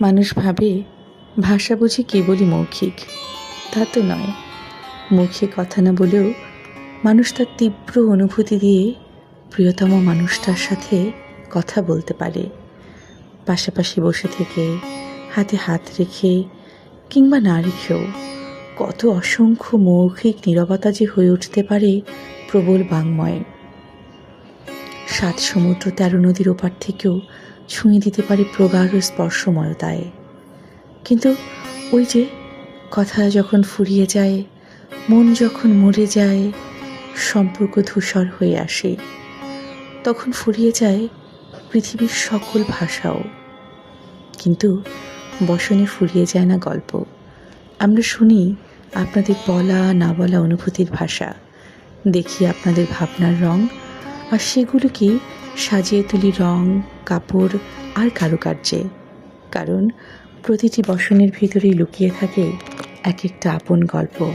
মানুষ ভাবে ভাষা বুঝি কেবলই মৌখিক। তা তো নয়। মুখে কথা না বলেও মানুষ তার তীব্র অনুভূতি দিয়ে প্রিয়তম মানুষটার সাথে কথা বলতে পারে। পাশাপাশি বসে থেকে, হাতে হাত রেখে কিংবা না রেখেও কত অসংখ্য মৌখিক নীরবতা যে হয়ে উঠতে পারে প্রবল বাংময়। 7 সমুদ্র 13 নদীর ওপার থেকেও ছুঁয়ে দিতে পারে প্রগাঢ় স্পর্শময়তায়। কিন্তু ওই যে কথা যখন ফুরিয়ে যায়, মন যখন মরে যায়, সম্পর্ক ধূসর হয়ে আসে, তখন ফুরিয়ে যায় পৃথিবীর সকল ভাষাও। কিন্তু বসনে ফুরিয়ে যায় না গল্প। আমরা শুনি আপনাদের বলা না বলা অনুভূতির ভাষা, দেখি আপনাদের ভাবনার রং, আর সেগুলোকে সাজিয়ে তুলি রং, কাপড় আর কারুকার্যে। কারণ প্রতিটি বসনের ভিতরেই লুকিয়ে থাকে এক একটা আপন গল্প।